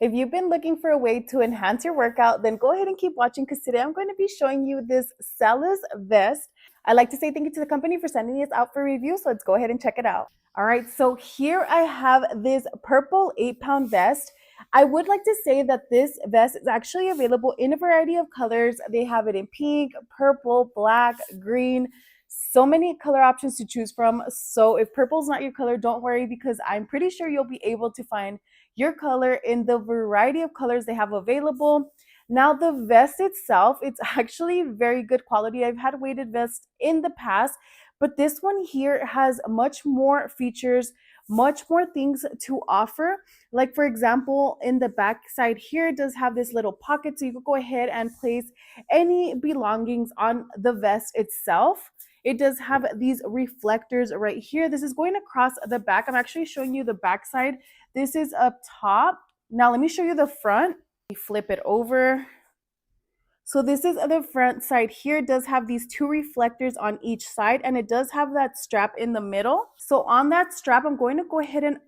If you've been looking for a way to enhance your workout, then go ahead and keep watching because today I'm going to be showing you this ZELUS vest. I'd like to say thank you to the company for sending this out for review, so let's go ahead and check it out. All right, so here I have this purple 8-pound vest. I would like to say that this vest is actually available in a variety of colors. They have it in pink, purple, black, green, so many color options to choose from. So if purple is not your color, don't worry because I'm pretty sure you'll be able to find your color in the variety of colors they have available. Now the vest itself, it's actually very good quality. I've had weighted vests in the past, but this one here has much more features, much more things to offer. Like for example, in the back side here, it does have this little pocket, so you could go ahead and place any belongings on the vest itself. It does have these reflectors right here. This is going across the back. I'm actually showing you the back side. This is up top. Now let me show you the front. Flip it over. So this is the front side here. It does have these two reflectors on each side, and it does have that strap in the middle. So on that strap, I'm going to go ahead and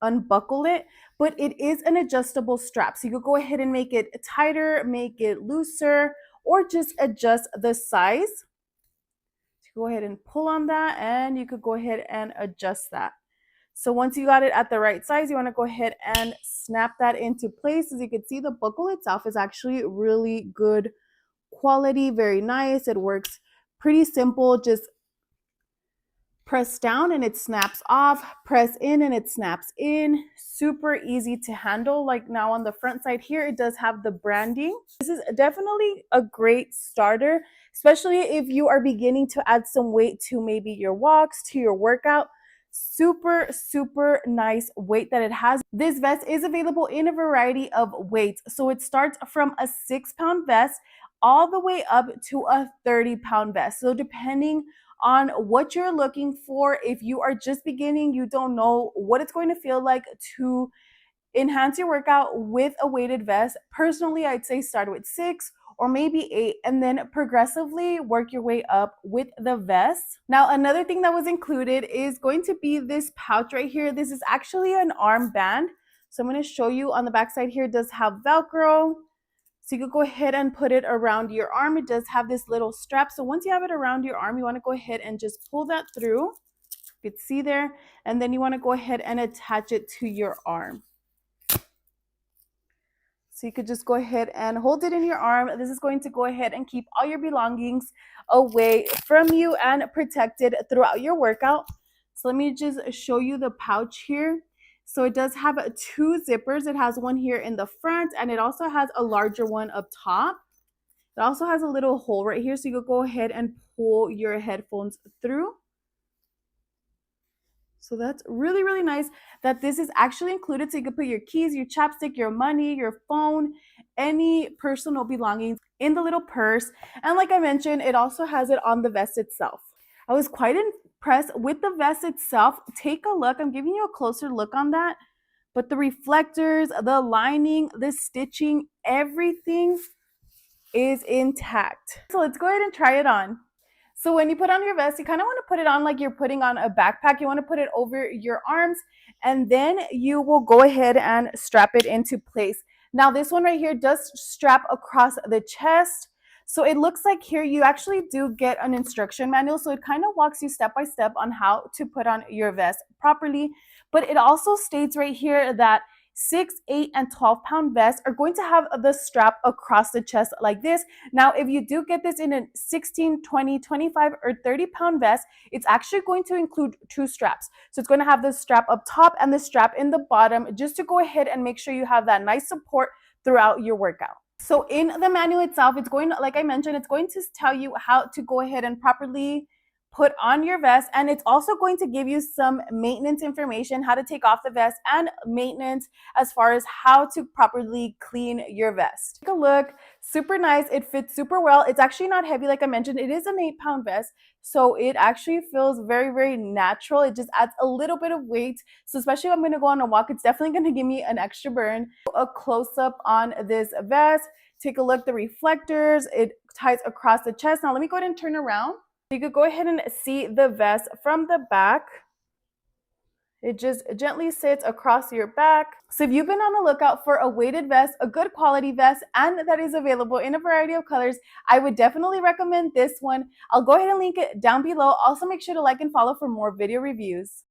unbuckle it, but it is an adjustable strap. So you could go ahead and make it tighter, make it looser, or just adjust the size. Go ahead and pull on that, and you could go ahead and adjust that. So once you got it at the right size, you want to go ahead and snap that into place. As you can see, the buckle itself is actually really good quality, very nice. It works pretty simple. Just press down and it snaps off, press in and it snaps in. Super easy to handle. Like now on the front side here, it does have the branding. This is definitely a great starter, especially if you are beginning to add some weight to maybe your walks, to your workout. Super nice weight that it has. This vest is available in a variety of weights. So it starts from a 6-pound vest all the way up to a 30-pound vest. So depending on what you're looking for, if you are just beginning, you don't know what it's going to feel like to enhance your workout with a weighted vest. Personally, I'd say start with 6 or maybe 8 and then progressively work your way up with the vest. Now, another thing that was included is going to be this pouch right here. This is actually an armband. So I'm going to show you on the back side here. It does have Velcro. So you could go ahead and put it around your arm. It does have this little strap. So once you have it around your arm, you want to go ahead and just pull that through. You can see there. And then you want to go ahead and attach it to your arm. So you could just go ahead and hold it in your arm. This is going to go ahead and keep all your belongings away from you and protected throughout your workout. So let me just show you the pouch here. So it does have 2 zippers. It has one here in the front, and it also has a larger one up top. It also has a little hole right here, so you could go ahead and pull your headphones through. So that's really nice that this is actually included. So you can put your keys, your chapstick, your money, your phone, any personal belongings in the little purse. And like I mentioned, it also has it on the vest itself. I was quite impressed with the vest itself. Take a look. I'm giving you a closer look on that. But the reflectors, the lining, the stitching, everything is intact. So let's go ahead and try it on. So when you put on your vest, you kind of want to put it on like you're putting on a backpack. You want to put it over your arms, and then you will go ahead and strap it into place. Now this one right here does strap across the chest. So it looks like here you actually do get an instruction manual. So it kind of walks you step by step on how to put on your vest properly. But it also states right here that 6, 8, and 12-pound vests are going to have the strap across the chest like this. Now, if you do get this in a 16, 20, 25, or 30-pound vest, it's actually going to include 2 straps. So it's going to have the strap up top and the strap in the bottom, just to go ahead and make sure you have that nice support throughout your workout. So in the manual itself, it's going to, like I mentioned, it's going to tell you how to go ahead and properly put on your vest, and it's also going to give you some maintenance information, how to take off the vest, and maintenance as far as how to properly clean your vest. Take a look. Super nice. It fits super well. It's actually not heavy, like I mentioned. It is an 8-pound vest, so it actually feels very natural. It just adds a little bit of weight. So especially if I'm going to go on a walk, it's definitely going to give me an extra burn. A close-up on this vest. Take a look. The reflectors. It ties across the chest. Now let me go ahead and turn around. You could go ahead and see the vest from the back. It just gently sits across your back. So if you've been on the lookout for a weighted vest, a good quality vest, and that is available in a variety of colors, I would definitely recommend this one. I'll go ahead and link it down below. Also, make sure to like and follow for more video reviews.